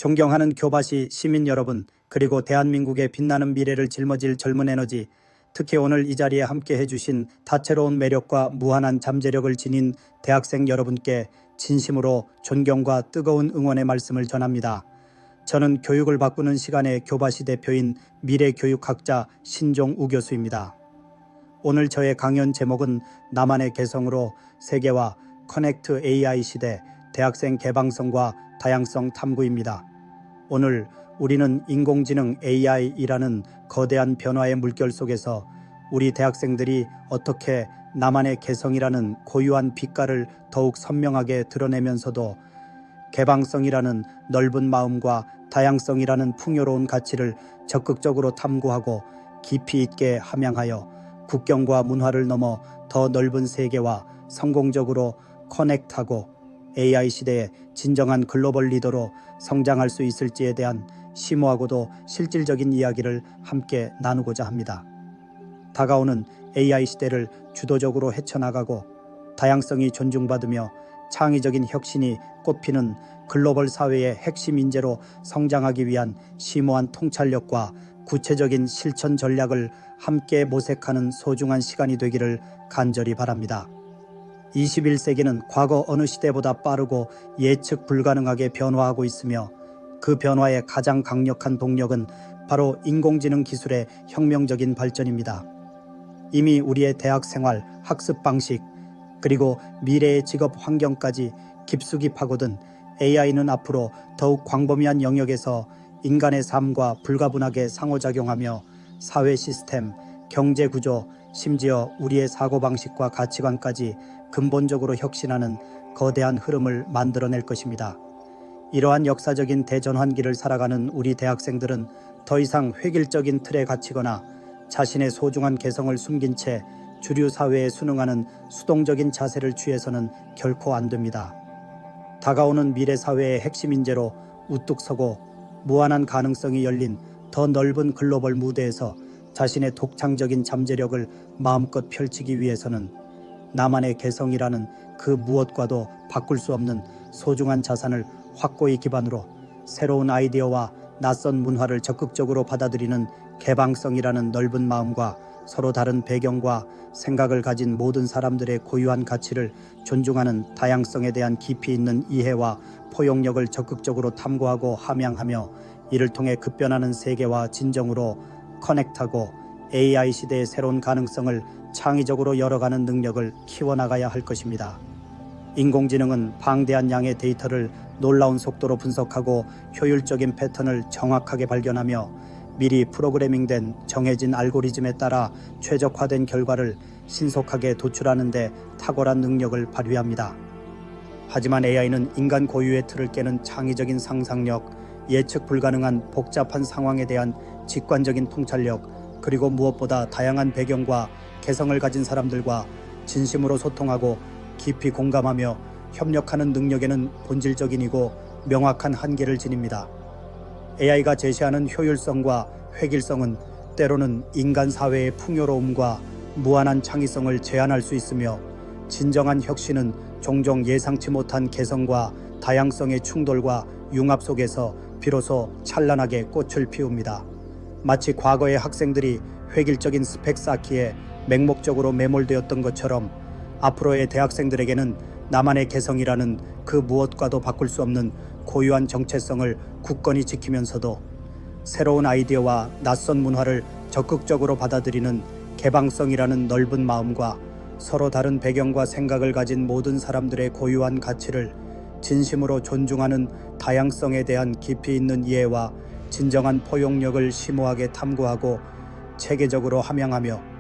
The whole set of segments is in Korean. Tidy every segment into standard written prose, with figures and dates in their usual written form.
존경하는 교바시 시민 여러분, 그리고 대한민국의 빛나는 미래를 짊어질 젊은 에너지, 특히 오늘 이 자리에 함께 해주신 다채로운 매력과 무한한 잠재력을 지닌 대학생 여러분께 진심으로 존경과 뜨거운 응원의 말씀을 전합니다. 저는 교육을 바꾸는 시간의 교바시 대표인 미래교육학자 신종우 교수입니다. 오늘 저의 강연 제목은 나만의 개성으로 세계와 커넥트 AI 시대 대학생 개방성과 다양성 탐구입니다. 오늘 우리는 인공지능 AI이라는 거대한 변화의 물결 속에서 우리 대학생들이 어떻게 나만의 개성이라는 고유한 빛깔을 더욱 선명하게 드러내면서도 개방성이라는 넓은 마음과 다양성이라는 풍요로운 가치를 적극적으로 탐구하고 깊이 있게 함양하여 국경과 문화를 넘어 더 넓은 세계와 성공적으로 커넥트하고 AI 시대의 진정한 글로벌 리더로 성장할 수 있을지에 대한 심오하고도 실질적인 이야기를 함께 나누고자 합니다. 다가오는 AI 시대를 주도적으로 헤쳐나가고 다양성이 존중받으며 창의적인 혁신이 꽃피는 글로벌 사회의 핵심 인재로 성장하기 위한 심오한 통찰력과 구체적인 실천 전략을 함께 모색하는 소중한 시간이 되기를 간절히 바랍니다. 21세기는 과거 어느 시대보다 빠르고 예측 불가능하게 변화하고 있으며 그 변화의 가장 강력한 동력은 바로 인공지능 기술의 혁명적인 발전입니다. 이미 우리의 대학 생활, 학습 방식, 그리고 미래의 직업 환경까지 깊숙이 파고든 AI는 앞으로 더욱 광범위한 영역에서 인간의 삶과 불가분하게 상호작용하며 사회 시스템, 경제 구조, 심지어 우리의 사고방식과 가치관까지 근본적으로 혁신하는 거대한 흐름을 만들어낼 것입니다. 이러한 역사적인 대전환기를 살아가는 우리 대학생들은 더 이상 획일적인 틀에 갇히거나 자신의 소중한 개성을 숨긴 채 주류 사회에 순응하는 수동적인 자세를 취해서는 결코 안 됩니다. 다가오는 미래 사회의 핵심 인재로 우뚝 서고 무한한 가능성이 열린 더 넓은 글로벌 무대에서 자신의 독창적인 잠재력을 마음껏 펼치기 위해서는 나만의 개성이라는 그 무엇과도 바꿀 수 없는 소중한 자산을 확고히 기반으로 새로운 아이디어와 낯선 문화를 적극적으로 받아들이는 개방성이라는 넓은 마음과 서로 다른 배경과 생각을 가진 모든 사람들의 고유한 가치를 존중하는 다양성에 대한 깊이 있는 이해와 포용력을 적극적으로 탐구하고 함양하며 이를 통해 급변하는 세계와 진정으로 커넥트하고 AI 시대의 새로운 가능성을 창의적으로 열어가는 능력을 키워나가야 할 것입니다. 인공지능은 방대한 양의 데이터를 놀라운 속도로 분석하고 효율적인 패턴을 정확하게 발견하며 미리 프로그래밍된 정해진 알고리즘에 따라 최적화된 결과를 신속하게 도출하는 데 탁월한 능력을 발휘합니다. 하지만 AI는 인간 고유의 틀을 깨는 창의적인 상상력, 예측 불가능한 복잡한 상황에 대한 직관적인 통찰력, 그리고 무엇보다 다양한 배경과 개성을 가진 사람들과 진심으로 소통하고 깊이 공감하며 협력하는 능력에는 본질적인이고 명확한 한계를 지닙니다. AI가 제시하는 효율성과 획일성은 때로는 인간 사회의 풍요로움과 무한한 창의성을 제한할 수 있으며 진정한 혁신은 종종 예상치 못한 개성과 다양성의 충돌과 융합 속에서 비로소 찬란하게 꽃을 피웁니다. 마치 과거의 학생들이 획일적인 스펙 쌓기에 맹목적으로 매몰되었던 것처럼 앞으로의 대학생들에게는 나만의 개성이라는 그 무엇과도 바꿀 수 없는 고유한 정체성을 굳건히 지키면서도 새로운 아이디어와 낯선 문화를 적극적으로 받아들이는 개방성이라는 넓은 마음과 서로 다른 배경과 생각을 가진 모든 사람들의 고유한 가치를 진심으로 존중하는 다양성에 대한 깊이 있는 이해와 진정한 포용력을 심오하게 탐구하고 체계적으로 함양하며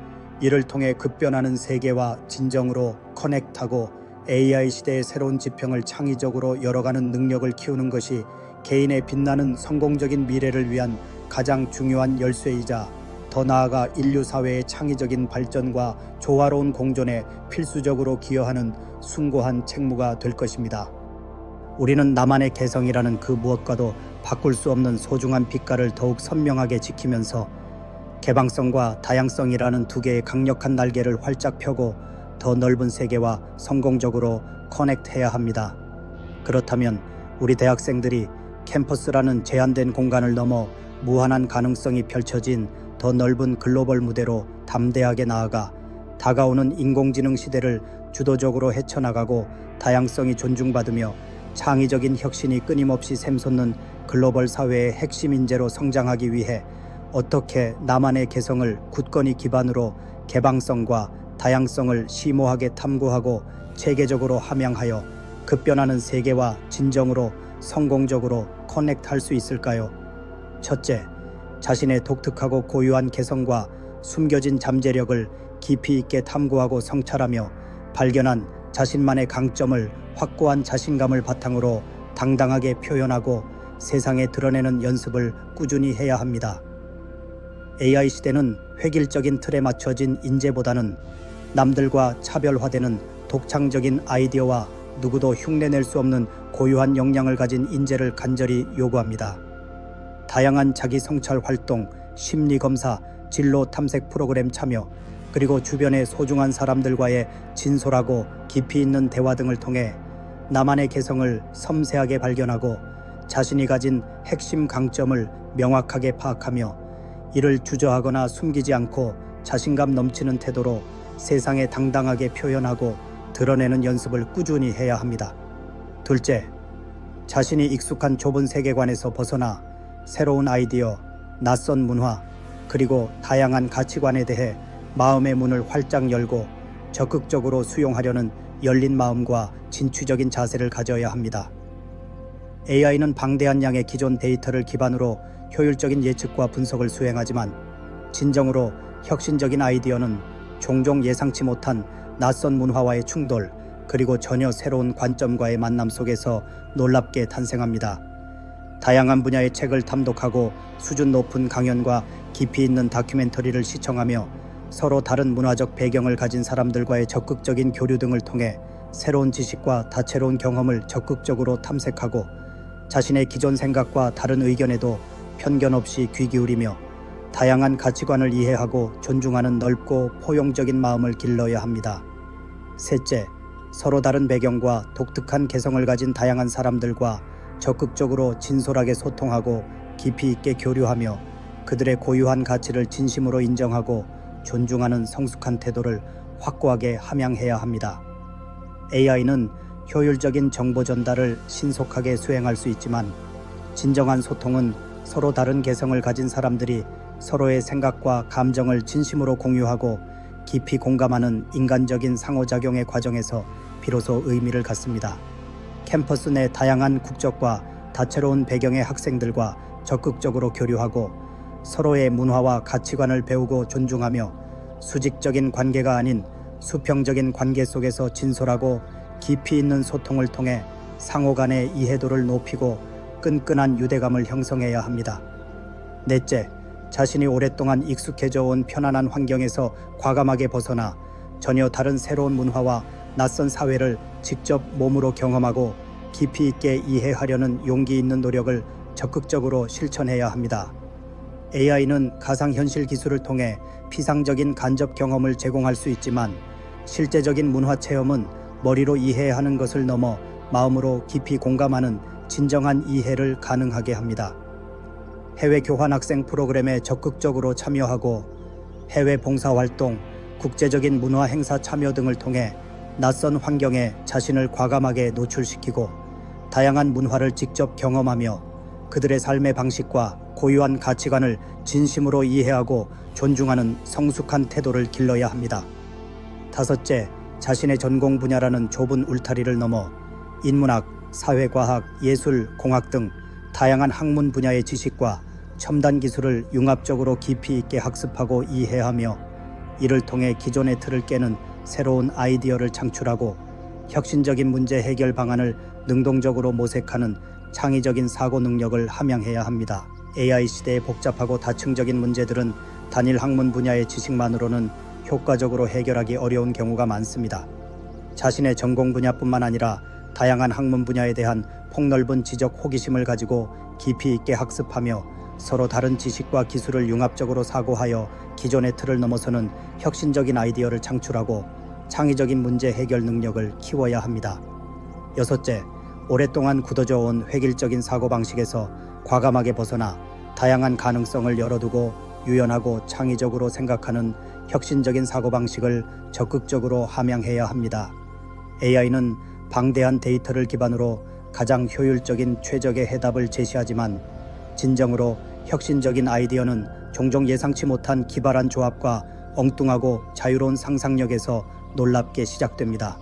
이를 통해 급변하는 세계와 진정으로 커넥트하고 AI 시대의 새로운 지평을 창의적으로 열어가는 능력을 키우는 것이 개인의 빛나는 성공적인 미래를 위한 가장 중요한 열쇠이자 더 나아가 인류 사회의 창의적인 발전과 조화로운 공존에 필수적으로 기여하는 숭고한 책무가 될 것입니다. 우리는 나만의 개성이라는 그 무엇과도 바꿀 수 없는 소중한 빛깔을 더욱 선명하게 지키면서 개방성과 다양성이라는 두 개의 강력한 날개를 활짝 펴고 더 넓은 세계와 성공적으로 커넥트해야 합니다. 그렇다면 우리 대학생들이 캠퍼스라는 제한된 공간을 넘어 무한한 가능성이 펼쳐진 더 넓은 글로벌 무대로 담대하게 나아가 다가오는 인공지능 시대를 주도적으로 헤쳐나가고 다양성이 존중받으며 창의적인 혁신이 끊임없이 샘솟는 글로벌 사회의 핵심 인재로 성장하기 위해 어떻게 나만의 개성을 굳건히 기반으로 개방성과 다양성을 심오하게 탐구하고 체계적으로 함양하여 급변하는 세계와 진정으로 성공적으로 커넥트할 수 있을까요? 첫째, 자신의 독특하고 고유한 개성과 숨겨진 잠재력을 깊이 있게 탐구하고 성찰하며 발견한 자신만의 강점을 확고한 자신감을 바탕으로 당당하게 표현하고 세상에 드러내는 연습을 꾸준히 해야 합니다. AI 시대는 획일적인 틀에 맞춰진 인재보다는 남들과 차별화되는 독창적인 아이디어와 누구도 흉내낼 수 없는 고유한 역량을 가진 인재를 간절히 요구합니다. 다양한 자기 성찰 활동, 심리 검사, 진로 탐색 프로그램 참여, 그리고 주변의 소중한 사람들과의 진솔하고 깊이 있는 대화 등을 통해 나만의 개성을 섬세하게 발견하고 자신이 가진 핵심 강점을 명확하게 파악하며 이를 주저하거나 숨기지 않고 자신감 넘치는 태도로 세상에 당당하게 표현하고 드러내는 연습을 꾸준히 해야 합니다. 둘째, 자신이 익숙한 좁은 세계관에서 벗어나 새로운 아이디어, 낯선 문화, 그리고 다양한 가치관에 대해 마음의 문을 활짝 열고 적극적으로 수용하려는 열린 마음과 진취적인 자세를 가져야 합니다. AI는 방대한 양의 기존 데이터를 기반으로 효율적인 예측과 분석을 수행하지만 진정으로 혁신적인 아이디어는 종종 예상치 못한 낯선 문화와의 충돌, 그리고 전혀 새로운 관점과의 만남 속에서 놀랍게 탄생합니다. 다양한 분야의 책을 탐독하고 수준 높은 강연과 깊이 있는 다큐멘터리를 시청하며 서로 다른 문화적 배경을 가진 사람들과의 적극적인 교류 등을 통해 새로운 지식과 다채로운 경험을 적극적으로 탐색하고 자신의 기존 생각과 다른 의견에도 편견 없이 귀 기울이며 다양한 가치관을 이해하고 존중하는 넓고 포용적인 마음을 길러야 합니다. 셋째, 서로 다른 배경과 독특한 개성을 가진 다양한 사람들과 적극적으로 진솔하게 소통하고 깊이 있게 교류하며 그들의 고유한 가치를 진심으로 인정하고 존중하는 성숙한 태도를 확고하게 함양해야 합니다. AI는 효율적인 정보 전달을 신속하게 수행할 수 있지만 진정한 소통은 서로 다른 개성을 가진 사람들이 서로의 생각과 감정을 진심으로 공유하고 깊이 공감하는 인간적인 상호작용의 과정에서 비로소 의미를 갖습니다. 캠퍼스 내 다양한 국적과 다채로운 배경의 학생들과 적극적으로 교류하고 서로의 문화와 가치관을 배우고 존중하며 수직적인 관계가 아닌 수평적인 관계 속에서 진솔하고 깊이 있는 소통을 통해 상호 간의 이해도를 높이고 끈끈한 유대감을 형성해야 합니다. 넷째, 자신이 오랫동안 익숙해져 온 편안한 환경에서 과감하게 벗어나 전혀 다른 새로운 문화와 낯선 사회를 직접 몸으로 경험하고 깊이 있게 이해하려는 용기 있는 노력을 적극적으로 실천해야 합니다. AI는 가상현실 기술을 통해 피상적인 간접 경험을 제공할 수 있지만 실제적인 문화 체험은 머리로 이해하는 것을 넘어 마음으로 깊이 공감하는 진정한 이해를 가능하게 합니다. 해외 교환학생 프로그램에 적극적으로 참여하고 해외 봉사활동, 국제적인 문화 행사 참여 등을 통해 낯선 환경에 자신을 과감하게 노출시키고 다양한 문화를 직접 경험하며 그들의 삶의 방식과 고유한 가치관을 진심으로 이해하고 존중하는 성숙한 태도를 길러야 합니다. 다섯째, 자신의 전공 분야라는 좁은 울타리를 넘어 인문학, 사회과학, 예술, 공학 등 다양한 학문 분야의 지식과 첨단 기술을 융합적으로 깊이 있게 학습하고 이해하며 이를 통해 기존의 틀을 깨는 새로운 아이디어를 창출하고 혁신적인 문제 해결 방안을 능동적으로 모색하는 창의적인 사고 능력을 함양해야 합니다. AI 시대의 복잡하고 다층적인 문제들은 단일 학문 분야의 지식만으로는 효과적으로 해결하기 어려운 경우가 많습니다. 자신의 전공 분야뿐만 아니라 다양한 학문 분야에 대한 폭넓은 지적 호기심을 가지고 깊이 있게 학습하며 서로 다른 지식과 기술을 융합적으로 사고하여 기존의 틀을 넘어서는 혁신적인 아이디어를 창출하고 창의적인 문제 해결 능력을 키워야 합니다. 여섯째, 오랫동안 굳어져 온 획일적인 사고방식에서 과감하게 벗어나 다양한 가능성을 열어두고 유연하고 창의적으로 생각하는 혁신적인 사고방식을 적극적으로 함양해야 합니다. AI는 방대한 데이터를 기반으로 가장 효율적인 최적의 해답을 제시하지만 진정으로 혁신적인 아이디어는 종종 예상치 못한 기발한 조합과 엉뚱하고 자유로운 상상력에서 놀랍게 시작됩니다.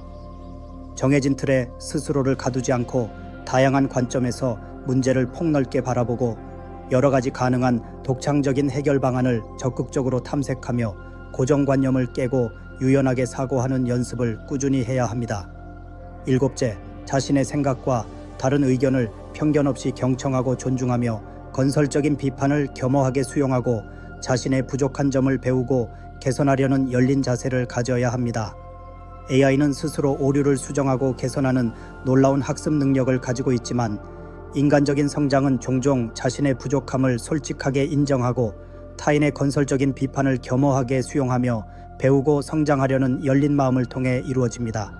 정해진 틀에 스스로를 가두지 않고 다양한 관점에서 문제를 폭넓게 바라보고 여러 가지 가능한 독창적인 해결 방안을 적극적으로 탐색하며 고정관념을 깨고 유연하게 사고하는 연습을 꾸준히 해야 합니다. 7째, 자신의 생각과 다른 의견을 편견 없이 경청하고 존중하며 건설적인 비판을 겸허하게 수용하고 자신의 부족한 점을 배우고 개선하려는 열린 자세를 가져야 합니다. AI는 스스로 오류를 수정하고 개선하는 놀라운 학습 능력을 가지고 있지만 인간적인 성장은 종종 자신의 부족함을 솔직하게 인정하고 타인의 건설적인 비판을 겸허하게 수용하며 배우고 성장하려는 열린 마음을 통해 이루어집니다.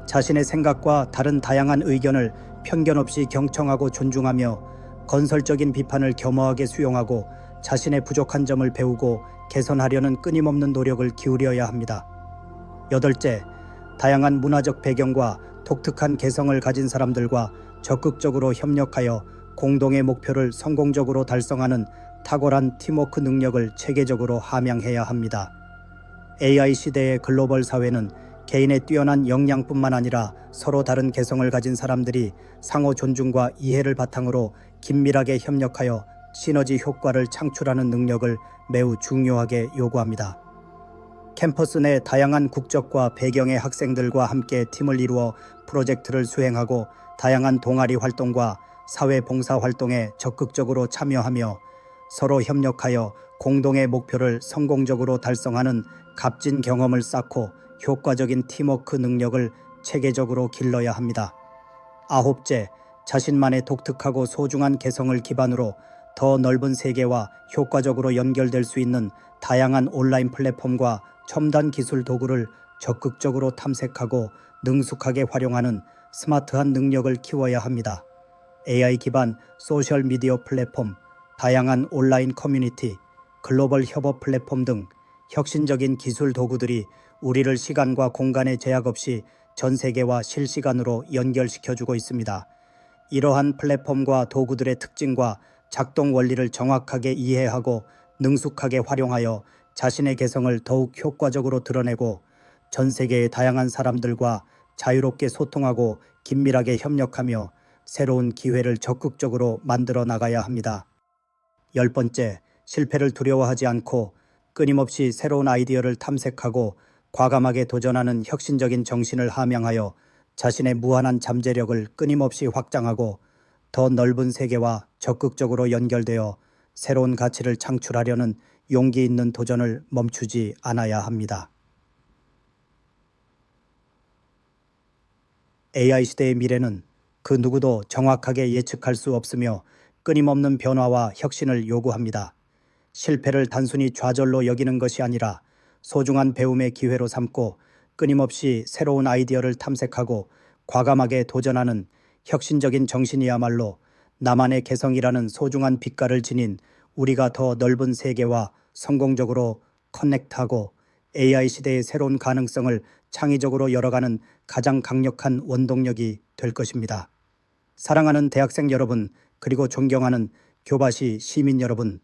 자신의 생각과 다른 다양한 의견을 편견 없이 경청하고 존중하며 건설적인 비판을 겸허하게 수용하고 자신의 부족한 점을 배우고 개선하려는 끊임없는 노력을 기울여야 합니다. 8째, 다양한 문화적 배경과 독특한 개성을 가진 사람들과 적극적으로 협력하여 공동의 목표를 성공적으로 달성하는 탁월한 팀워크 능력을 체계적으로 함양해야 합니다. AI 시대의 글로벌 사회는 개인의 뛰어난 역량뿐만 아니라 서로 다른 개성을 가진 사람들이 상호 존중과 이해를 바탕으로 긴밀하게 협력하여 시너지 효과를 창출하는 능력을 매우 중요하게 요구합니다. 캠퍼스 내 다양한 국적과 배경의 학생들과 함께 팀을 이루어 프로젝트를 수행하고 다양한 동아리 활동과 사회 봉사 활동에 적극적으로 참여하며 서로 협력하여 공동의 목표를 성공적으로 달성하는 값진 경험을 쌓고 효과적인 팀워크 능력을 체계적으로 길러야 합니다. 9째, 자신만의 독특하고 소중한 개성을 기반으로 더 넓은 세계와 효과적으로 연결될 수 있는 다양한 온라인 플랫폼과 첨단 기술 도구를 적극적으로 탐색하고 능숙하게 활용하는 스마트한 능력을 키워야 합니다. AI 기반 소셜미디어 플랫폼, 다양한 온라인 커뮤니티, 글로벌 협업 플랫폼 등 혁신적인 기술 도구들이 우리를 시간과 공간의 제약 없이 전 세계와 실시간으로 연결시켜주고 있습니다. 이러한 플랫폼과 도구들의 특징과 작동 원리를 정확하게 이해하고 능숙하게 활용하여 자신의 개성을 더욱 효과적으로 드러내고 전 세계의 다양한 사람들과 자유롭게 소통하고 긴밀하게 협력하며 새로운 기회를 적극적으로 만들어 나가야 합니다. 10번째, 실패를 두려워하지 않고 끊임없이 새로운 아이디어를 탐색하고 과감하게 도전하는 혁신적인 정신을 함양하여 자신의 무한한 잠재력을 끊임없이 확장하고 더 넓은 세계와 적극적으로 연결되어 새로운 가치를 창출하려는 용기 있는 도전을 멈추지 않아야 합니다. AI 시대의 미래는 그 누구도 정확하게 예측할 수 없으며 끊임없는 변화와 혁신을 요구합니다. 실패를 단순히 좌절로 여기는 것이 아니라 소중한 배움의 기회로 삼고 끊임없이 새로운 아이디어를 탐색하고 과감하게 도전하는 혁신적인 정신이야말로 나만의 개성이라는 소중한 빛깔을 지닌 우리가 더 넓은 세계와 성공적으로 커넥트하고 AI 시대의 새로운 가능성을 창의적으로 열어가는 가장 강력한 원동력이 될 것입니다. 사랑하는 대학생 여러분, 그리고 존경하는 교바시 시민 여러분,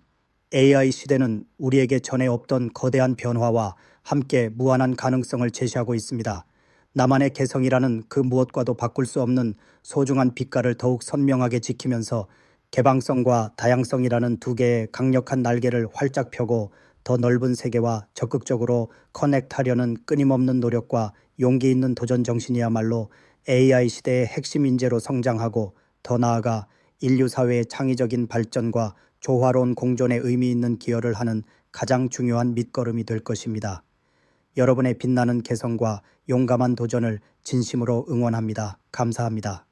AI 시대는 우리에게 전에 없던 거대한 변화와 함께 무한한 가능성을 제시하고 있습니다. 나만의 개성이라는 그 무엇과도 바꿀 수 없는 소중한 빛깔을 더욱 선명하게 지키면서 개방성과 다양성이라는 두 개의 강력한 날개를 활짝 펴고 더 넓은 세계와 적극적으로 커넥트하려는 끊임없는 노력과 용기 있는 도전 정신이야말로 AI 시대의 핵심 인재로 성장하고 더 나아가 인류 사회의 창의적인 발전과 조화로운 공존에 의미 있는 기여를 하는 가장 중요한 밑거름이 될 것입니다. 여러분의 빛나는 개성과 용감한 도전을 진심으로 응원합니다. 감사합니다.